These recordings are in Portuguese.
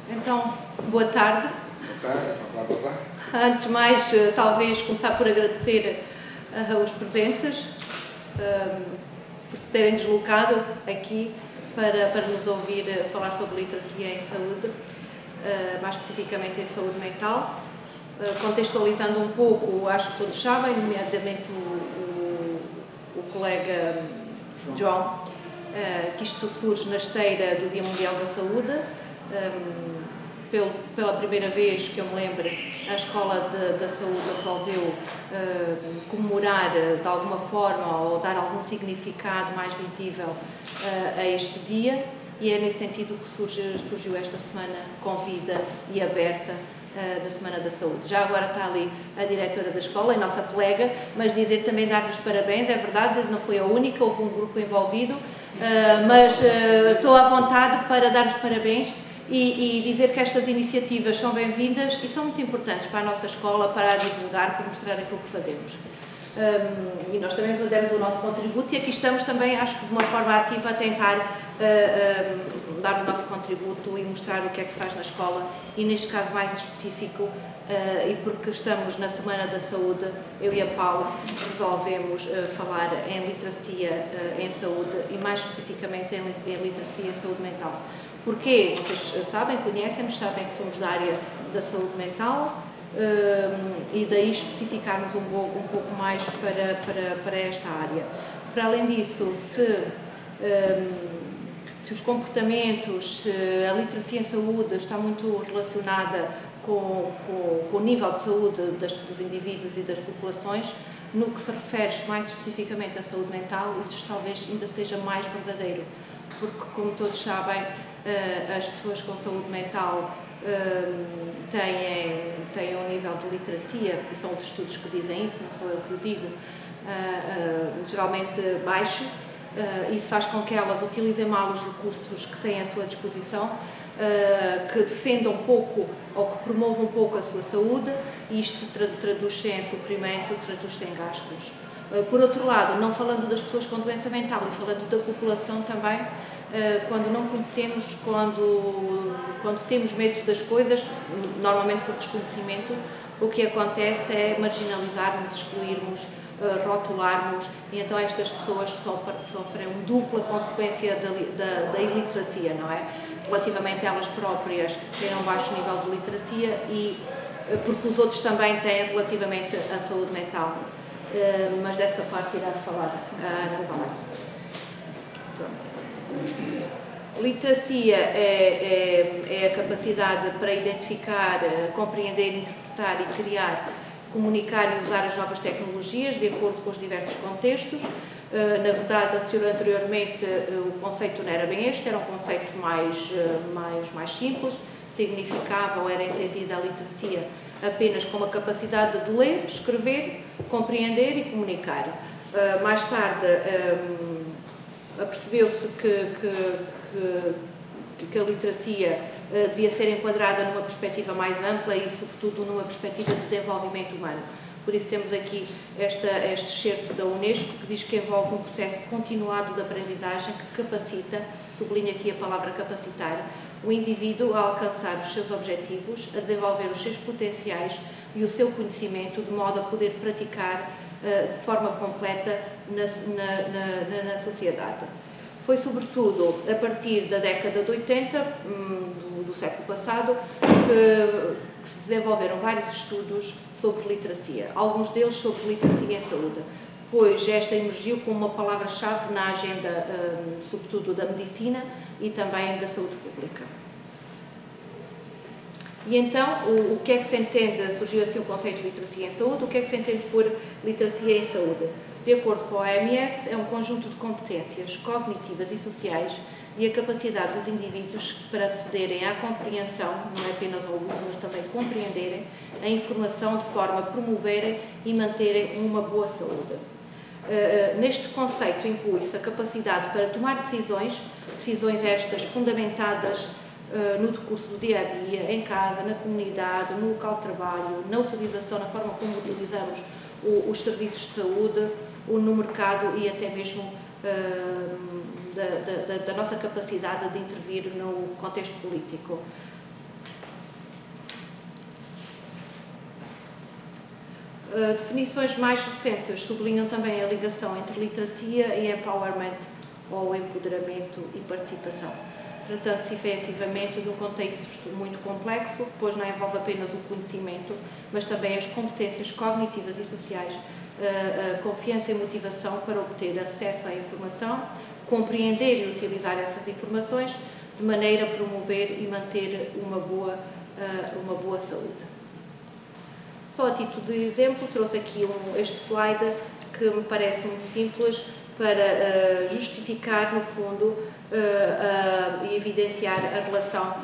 Então, boa tarde. Boa tarde. Antes de mais, talvez começar por agradecer aos presentes por se terem deslocado aqui para nos ouvir falar sobre literacia em saúde, mais especificamente em saúde mental. Contextualizando um pouco, acho que todos sabem, nomeadamente o colega João, que isto surge na esteira do Dia Mundial da Saúde. Pela primeira vez que eu me lembro, a Escola da Saúde resolveu comemorar de alguma forma ou dar algum significado mais visível a este dia, e é nesse sentido que surgiu esta semana convida e aberta da Semana da Saúde. Já agora está ali a diretora da escola, a nossa colega, mas dizer também dar-vos parabéns, é verdade, não foi a única, houve um grupo envolvido, mas estou à vontade para dar-vos parabéns e dizer que estas iniciativas são bem-vindas e são muito importantes para a nossa escola, para a divulgar, para mostrar aquilo que fazemos. E nós também demos o nosso contributo e aqui estamos também, acho que de uma forma ativa, a tentar dar o nosso contributo e mostrar o que é que se faz na escola e, neste caso mais específico, e porque estamos na Semana da Saúde, eu e a Paula resolvemos falar em literacia em saúde e mais especificamente em literacia em saúde mental. Porquê? Vocês sabem, conhecem-nos, sabem que somos da área da saúde mental e daí especificarmos um pouco mais para esta área. Para além disso, se os comportamentos, se a literacia em saúde está muito relacionada com o nível de saúde dos indivíduos e das populações, no que se refere mais especificamente à saúde mental, isto talvez ainda seja mais verdadeiro, porque, como todos sabem, as pessoas com saúde mental têm um nível de literacia, e são os estudos que dizem isso, não sou eu que o digo, geralmente baixo. Isso faz com que elas utilizem mal os recursos que têm à sua disposição, que defendam pouco ou que promovam pouco a sua saúde, e isto traduz-se em sofrimento, traduz-se em gastos. Por outro lado, não falando das pessoas com doença mental e falando da população também, quando não conhecemos, quando temos medo das coisas, normalmente por desconhecimento, o que acontece é marginalizarmos, excluirmos, rotularmos, e então estas pessoas sofrem uma dupla consequência da iliteracia, não é? Relativamente a elas próprias têm um baixo nível de literacia e porque os outros também têm relativamente à saúde mental. Mas dessa parte irá falar a Ana Valais. Literacia é a capacidade para identificar, compreender, interpretar e criar, comunicar e usar as novas tecnologias de acordo com os diversos contextos. Na verdade, anteriormente o conceito não era bem este, era um conceito mais simples, significava ou era entendida a literacia apenas como a capacidade de ler, escrever, compreender e comunicar. Mais tarde apercebeu-se que a literacia devia ser enquadrada numa perspectiva mais ampla e, sobretudo, numa perspectiva de desenvolvimento humano. Por isso temos aqui este excerto da Unesco que diz que envolve um processo continuado de aprendizagem que capacita, sublinha aqui a palavra capacitar, o indivíduo a alcançar os seus objetivos, a desenvolver os seus potenciais e o seu conhecimento, de modo a poder praticar de forma completa na sociedade. Foi, sobretudo, a partir da década de 80, do século passado, que se desenvolveram vários estudos sobre literacia, alguns deles sobre literacia em saúde, pois esta emergiu como uma palavra-chave na agenda, sobretudo, da medicina e também da saúde pública. E então, o que é que se entende, surgiu assim o conceito de literacia em saúde, o que é que se entende por literacia em saúde? De acordo com a OMS, é um conjunto de competências cognitivas e sociais e a capacidade dos indivíduos para acederem à compreensão, não é apenas ao uso, mas também compreenderem a informação de forma a promoverem e manterem uma boa saúde. Neste conceito inclui-se a capacidade para tomar decisões estas fundamentadas no decurso do dia-a-dia, em casa, na comunidade, no local de trabalho, na utilização, na forma como utilizamos os serviços de saúde, no mercado e até mesmo da nossa capacidade de intervir no contexto político. Definições mais recentes sublinham também a ligação entre literacia e empowerment, ou empoderamento e participação. Tratando-se efetivamente de um contexto muito complexo, pois não envolve apenas o conhecimento, mas também as competências cognitivas e sociais, a confiança e motivação para obter acesso à informação, compreender e utilizar essas informações, de maneira a promover e manter uma boa saúde. Só a título de exemplo, trouxe aqui este slide que me parece muito simples para justificar, no fundo, e evidenciar a relação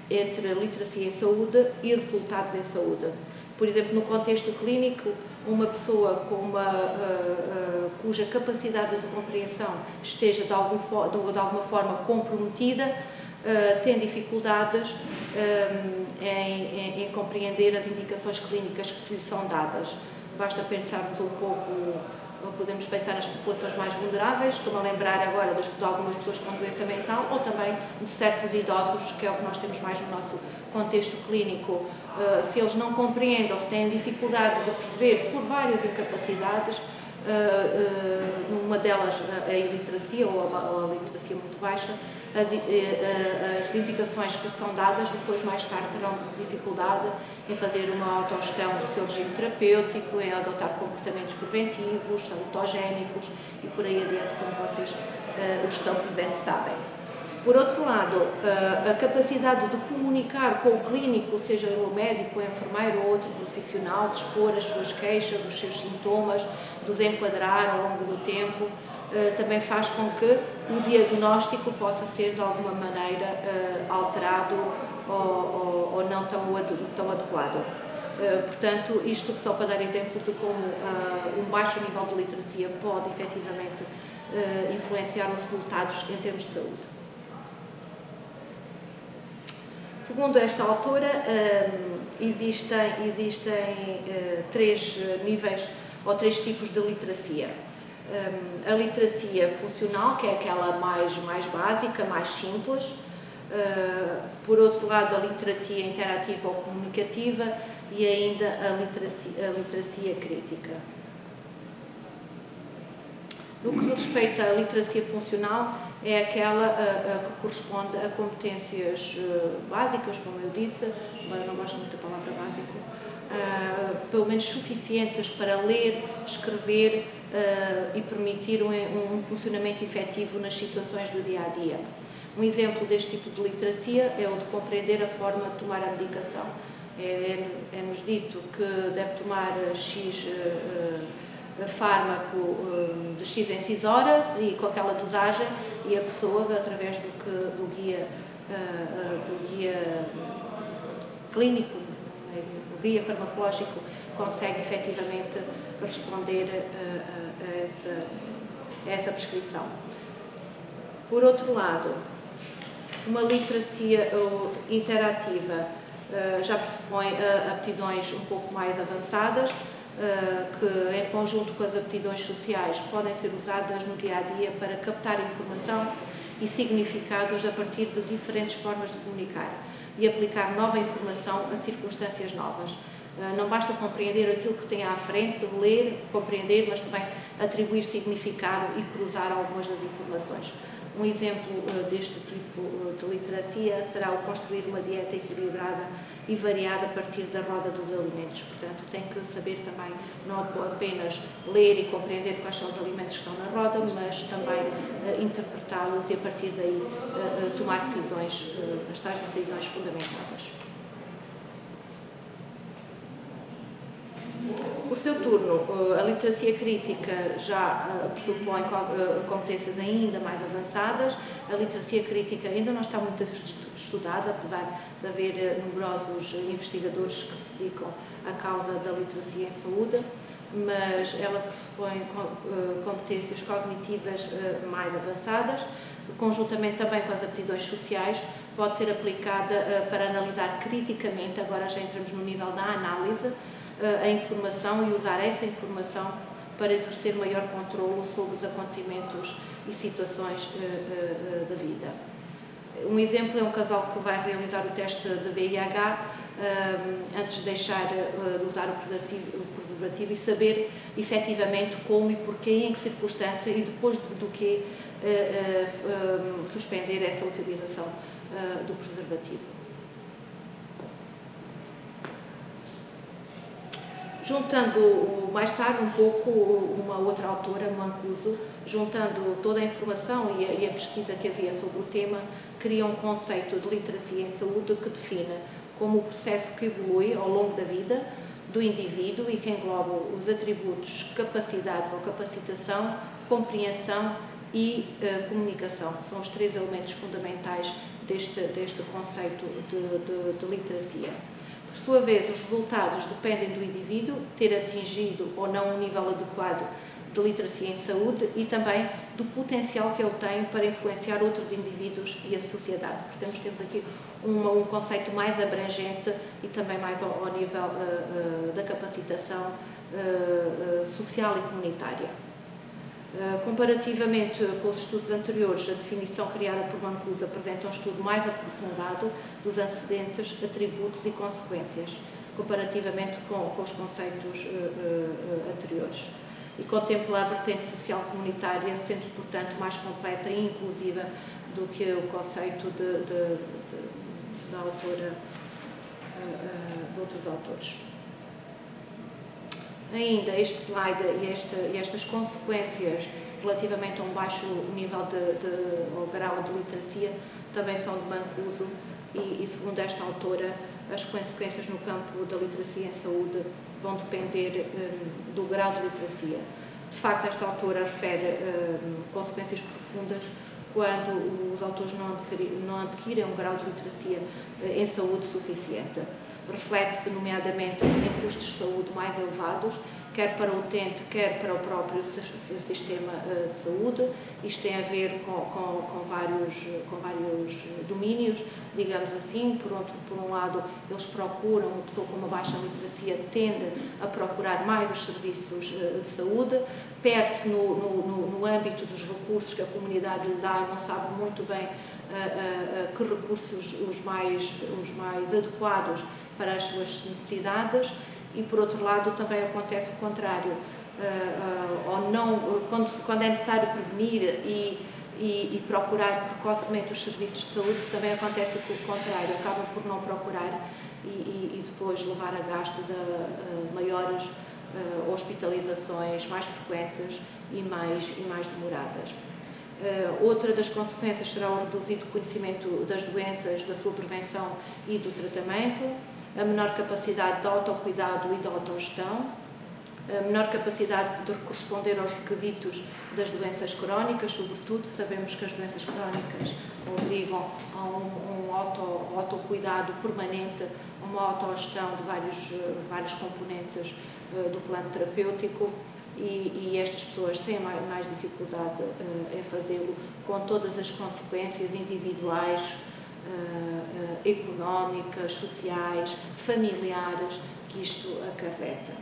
entre literacia em saúde e resultados em saúde. Por exemplo, no contexto clínico, uma pessoa cuja capacidade de compreensão esteja de alguma forma comprometida, tem dificuldades em compreender as indicações clínicas que se lhe são dadas. Basta pensarmos um pouco, podemos pensar nas populações mais vulneráveis, estou-me a lembrar agora de algumas pessoas com doença mental, ou também de certos idosos, que é o que nós temos mais no nosso contexto clínico. Se eles não compreendem ou se têm dificuldade de perceber por várias incapacidades, uma delas a iliteracia ou a literacia muito baixa, as indicações que são dadas depois mais tarde terão dificuldade em fazer uma autogestão do seu regime terapêutico, em adotar comportamentos preventivos, salutogénicos e por aí adiante, como vocês os estão presentes sabem. Por outro lado, a capacidade de comunicar com o clínico, seja ele o médico, o enfermeiro ou outro profissional, de expor as suas queixas, os seus sintomas, de os enquadrar ao longo do tempo, também faz com que o diagnóstico possa ser de alguma maneira alterado ou não tão adequado. Portanto, isto só para dar exemplo de como um baixo nível de literacia pode efetivamente influenciar os resultados em termos de saúde. Segundo esta autora, existem três níveis ou três tipos de literacia. A literacia funcional, que é aquela mais básica, mais simples. Por outro lado, a literacia interativa ou comunicativa e ainda a literacia crítica. No que respeita à literacia funcional, é aquela que corresponde a competências básicas, como eu disse, embora não gosto muito da palavra básico, pelo menos suficientes para ler, escrever e permitir um funcionamento efetivo nas situações do dia-a-dia. Um exemplo deste tipo de literacia é o de compreender a forma de tomar a medicação. É-nos dito que deve tomar X fármaco de X em X horas e com aquela dosagem, e a pessoa, através do guia clínico, do guia farmacológico, consegue efetivamente responder a essa prescrição. Por outro lado, uma literacia interativa já pressupõe aptidões um pouco mais avançadas, que em conjunto com as aptidões sociais podem ser usadas no dia-a-dia para captar informação e significados a partir de diferentes formas de comunicar e aplicar nova informação a circunstâncias novas. Não basta compreender aquilo que tem à frente, ler, compreender, mas também atribuir significado e cruzar algumas das informações. Um exemplo deste tipo de literacia será o construir uma dieta equilibrada e variada a partir da roda dos alimentos. Portanto, tem que saber também não apenas ler e compreender quais são os alimentos que estão na roda, mas também interpretá-los e a partir daí tomar decisões, as tais decisões fundamentadas. Por seu turno, a literacia crítica já pressupõe competências ainda mais avançadas. A literacia crítica ainda não está muito estudada, apesar de haver numerosos investigadores que se dedicam à causa da literacia em saúde, mas ela pressupõe competências cognitivas mais avançadas, conjuntamente também com as aptidões sociais, pode ser aplicada para analisar criticamente, agora já entramos no nível da análise, a informação e usar essa informação para exercer maior controlo sobre os acontecimentos e situações da vida. Um exemplo é um casal que vai realizar o teste de VIH, antes de deixar de usar o preservativo e saber efetivamente como e porquê, em que circunstância e depois do que suspender essa utilização do preservativo. Juntando mais tarde um pouco uma outra autora, Mancuso, juntando toda a informação e a pesquisa que havia sobre o tema, cria um conceito de literacia em saúde que define como o processo que evolui ao longo da vida do indivíduo e que engloba os atributos capacidades ou capacitação, compreensão e comunicação. São os três elementos fundamentais deste conceito de literacia. Por sua vez, os resultados dependem do indivíduo ter atingido ou não um nível adequado de literacia em saúde e também do potencial que ele tem para influenciar outros indivíduos e a sociedade. Portanto, temos aqui um conceito mais abrangente e também mais ao nível da capacitação social e comunitária. Comparativamente com os estudos anteriores, a definição criada por Mancuso apresenta um estudo mais aprofundado dos antecedentes, atributos e consequências, comparativamente com os conceitos anteriores. E contempla a vertente social comunitária, sendo, portanto, mais completa e inclusiva do que o conceito da autora, de outros autores. Ainda este slide e estas consequências relativamente a um baixo nível ou grau de literacia também são de Mancuso e segundo esta autora, as consequências no campo da literacia em saúde vão depender do grau de literacia. De facto, esta autora refere consequências profundas quando os autores não adquirem um grau de literacia em saúde suficiente. Reflete-se, nomeadamente, em custos de saúde mais elevados, quer para o utente, quer para o próprio sistema de saúde. Isto tem a ver com vários domínios, digamos assim. Por um lado, eles procuram, uma pessoa com uma baixa literacia tende a procurar mais os serviços de saúde, perde-se no âmbito dos recursos que a comunidade lhe dá e não sabe muito bem que recursos os mais adequados para as suas necessidades. E, por outro lado, também acontece o contrário. Quando é necessário prevenir e procurar precocemente os serviços de saúde, também acontece o contrário. Acabam por não procurar e depois levar a gastos maiores hospitalizações mais frequentes e mais demoradas. Outra das consequências será o reduzido conhecimento das doenças, da sua prevenção e do tratamento, a menor capacidade de autocuidado e de autogestão, a menor capacidade de corresponder aos requisitos das doenças crónicas, sobretudo. Sabemos que as doenças crónicas obrigam a um autocuidado permanente, a uma autogestão de vários componentes do plano terapêutico e estas pessoas têm mais dificuldade em fazê-lo, com todas as consequências individuais, económicas, sociais, familiares que isto acarreta.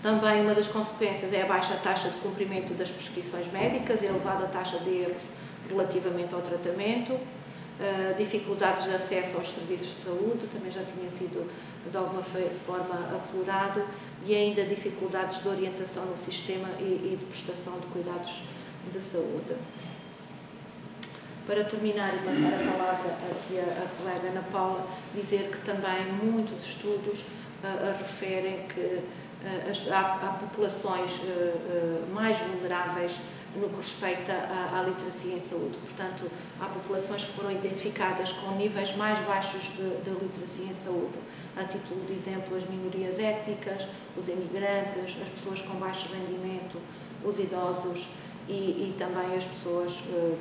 Também uma das consequências é a baixa taxa de cumprimento das prescrições médicas, a elevada taxa de erros relativamente ao tratamento, dificuldades de acesso aos serviços de saúde, também já tinha sido de alguma forma aflorado, e ainda dificuldades de orientação no sistema e de prestação de cuidados de saúde. Para terminar e passar a palavra aqui à colega Ana Paula, dizer que também muitos estudos referem que há populações mais vulneráveis no que respeita à literacia em saúde. Portanto, há populações que foram identificadas com níveis mais baixos de literacia em saúde. A título de exemplo, as minorias étnicas, os imigrantes, as pessoas com baixo rendimento, os idosos e também as pessoas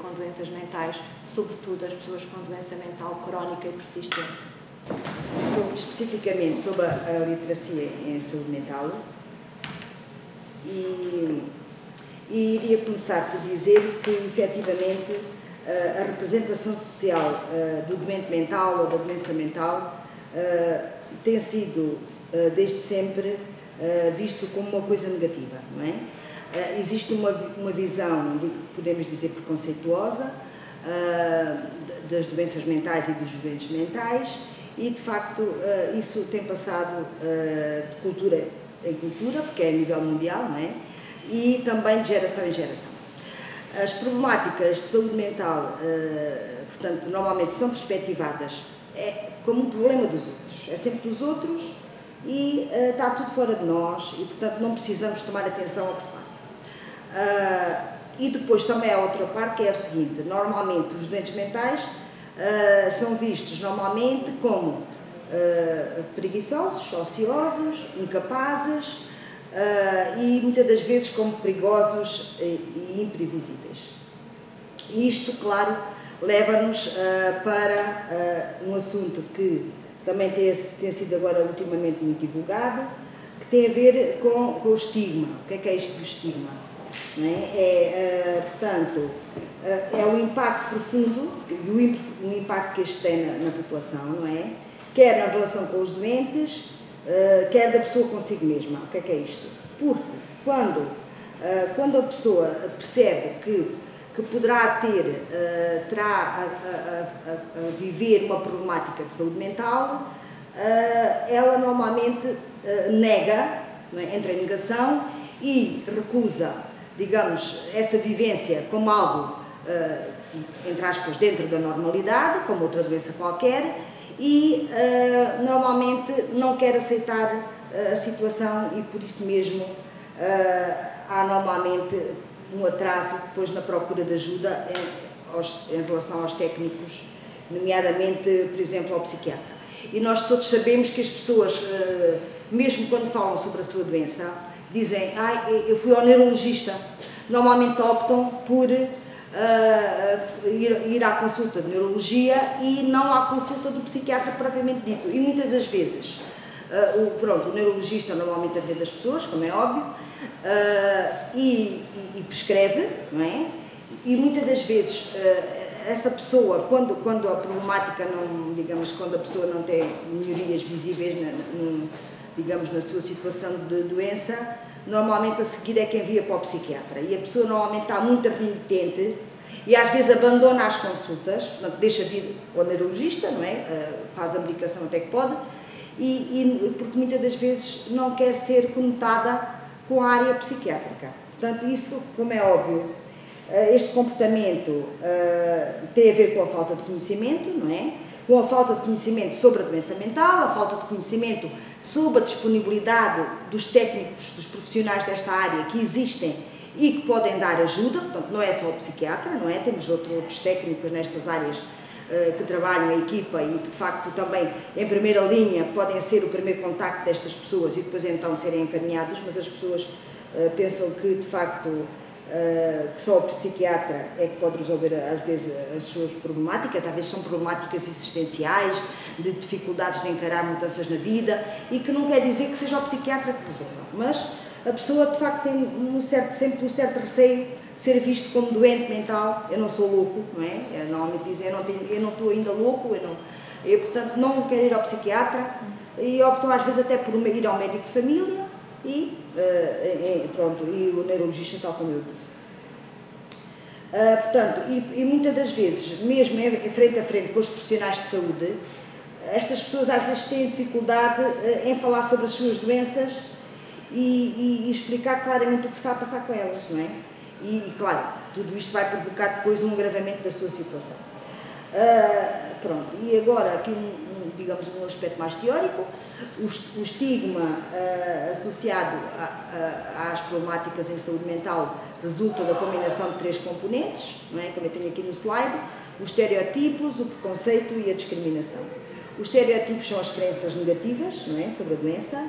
com doenças mentais, sobretudo as pessoas com doença mental crónica e persistente. Especificamente sobre a literacia em saúde mental, e iria começar por dizer que, efetivamente, a representação social do doente mental ou da doença mental tem sido, desde sempre, visto como uma coisa negativa, não é? Existe uma visão, podemos dizer, preconceituosa das doenças mentais e dos doentes mentais, e, de facto, isso tem passado de cultura em cultura, porque é a nível mundial, não é? E também de geração em geração. As problemáticas de saúde mental, portanto, normalmente são perspectivadas como um problema dos outros. É sempre dos outros e está tudo fora de nós e, portanto, não precisamos tomar atenção ao que se passa. E depois também há outra parte, que é o seguinte: normalmente os doentes mentais são vistos normalmente como preguiçosos, ociosos, incapazes e muitas das vezes como perigosos e imprevisíveis. E isto, claro, leva-nos para um assunto que também tem sido agora ultimamente muito divulgado, que tem a ver com o estigma. O que é isto do estigma? Não é? Portanto, é o impacto profundo e o impacto que este tem na população, não é? Quer na relação com os doentes, quer da pessoa consigo mesma. O que é isto? Porque quando a pessoa percebe que poderá terá a viver uma problemática de saúde mental, ela normalmente nega, não é? Entra em negação e recusa, digamos, essa vivência como algo, entre aspas, dentro da normalidade, como outra doença qualquer, e normalmente não quer aceitar a situação e por isso mesmo há normalmente um atraso depois na procura de ajuda em relação aos técnicos, nomeadamente, por exemplo, ao psiquiatra. E nós todos sabemos que as pessoas, mesmo quando falam sobre a sua doença, dizem: eu fui ao neurologista. Normalmente optam por ir à consulta de neurologia e não à consulta do psiquiatra propriamente dito. E muitas das vezes, o neurologista normalmente atende as pessoas, como é óbvio, e prescreve, não é? E muitas das vezes essa pessoa, quando a problemática não, digamos, quando a pessoa não tem melhorias visíveis, digamos, na sua situação de doença, normalmente a seguir é quem envia para o psiquiatra. E a pessoa normalmente está muito renitente e às vezes abandona as consultas, portanto, deixa de ir ao neurologista, não é? Faz a medicação até que pode, porque muitas das vezes não quer ser conotada com a área psiquiátrica. Portanto, isso, como é óbvio, este comportamento tem a ver com a falta de conhecimento, não é? Com a falta de conhecimento sobre a doença mental, a falta de conhecimento sobre a disponibilidade dos técnicos, dos profissionais desta área que existem e que podem dar ajuda, portanto, não é só o psiquiatra, não é? Temos outros técnicos nestas áreas que trabalham em equipa e que, de facto, também, em primeira linha, podem ser o primeiro contacto destas pessoas e depois, então, serem encaminhados, mas as pessoas pensam que, de facto, que só o psiquiatra é que pode resolver, às vezes, as suas problemáticas. Talvez são problemáticas existenciais, de dificuldades de encarar mudanças na vida, e que não quer dizer que seja o psiquiatra que resolva, mas a pessoa, de facto, tem sempre um certo receio de ser visto como doente mental. Eu não sou louco, não é? Normalmente dizem: eu não estou ainda louco, eu, portanto, não quero ir ao psiquiatra, e optam às vezes até por ir ao médico de família e pronto, e o neurologista, tal como eu disse. Portanto, e muitas das vezes, mesmo em frente a frente com os profissionais de saúde, estas pessoas às vezes têm dificuldade em falar sobre as suas doenças e explicar claramente o que está a passar com elas, não é? E claro, tudo isto vai provocar depois um agravamento da sua situação. Pronto, e agora aqui digamos um aspecto mais teórico: o estigma associado às problemáticas em saúde mental resulta da combinação de 3 componentes, não é? Como eu tenho aqui no slide: os estereotipos, o preconceito e a discriminação. Os estereotipos são as crenças negativas, não é? Sobre a doença.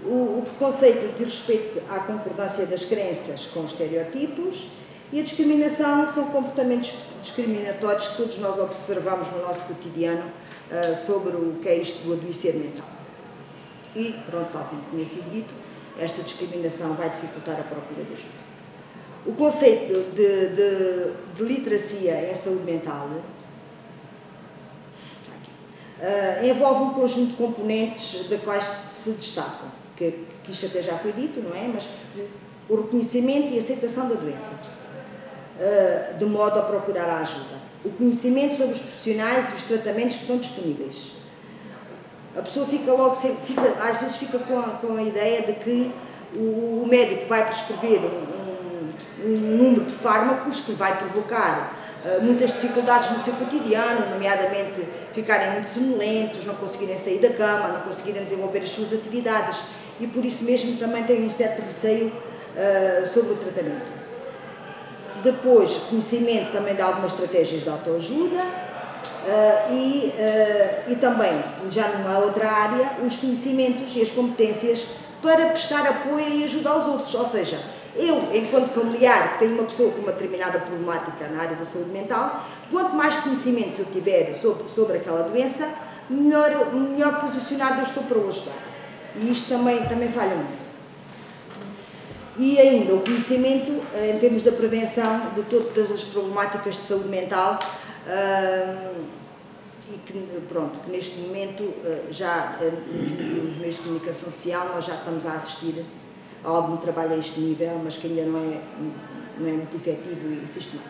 O preconceito diz respeito à concordância das crenças com os estereotipos, e a discriminação são comportamentos discriminatórios que todos nós observamos no nosso cotidiano sobre o que é isto do adoecer mental. E, pronto, tal como tinha sido dito, esta discriminação vai dificultar a procura de ajuda. O conceito de literacia em saúde mental envolve um conjunto de componentes de quais se destacam, que isto até já foi dito, não é? Mas o reconhecimento e aceitação da doença, de modo a procurar a ajuda. O conhecimento sobre os profissionais e os tratamentos que estão disponíveis. A pessoa fica logo, às vezes fica com a ideia de que o médico vai prescrever um número de fármacos que vai provocar muitas dificuldades no seu cotidiano, nomeadamente ficarem muito sonolentos, não conseguirem sair da cama, não conseguirem desenvolver as suas atividades e por isso mesmo também têm um certo receio sobre o tratamento. Depois, conhecimento também de algumas estratégias de autoajuda e também, já numa outra área, os conhecimentos e as competências para prestar apoio e ajuda aos outros, ou seja, eu, enquanto familiar, que tenho uma pessoa com uma determinada problemática na área da saúde mental, quanto mais conhecimentos eu tiver sobre aquela doença, melhor posicionado eu estou para o ajudar. E isto também falha muito. E ainda o conhecimento em termos da prevenção de todas as problemáticas de saúde mental e que neste momento já nos meios de comunicação social nós já estamos a assistir a algum trabalho a este nível, mas que ainda não é muito efetivo e assistido.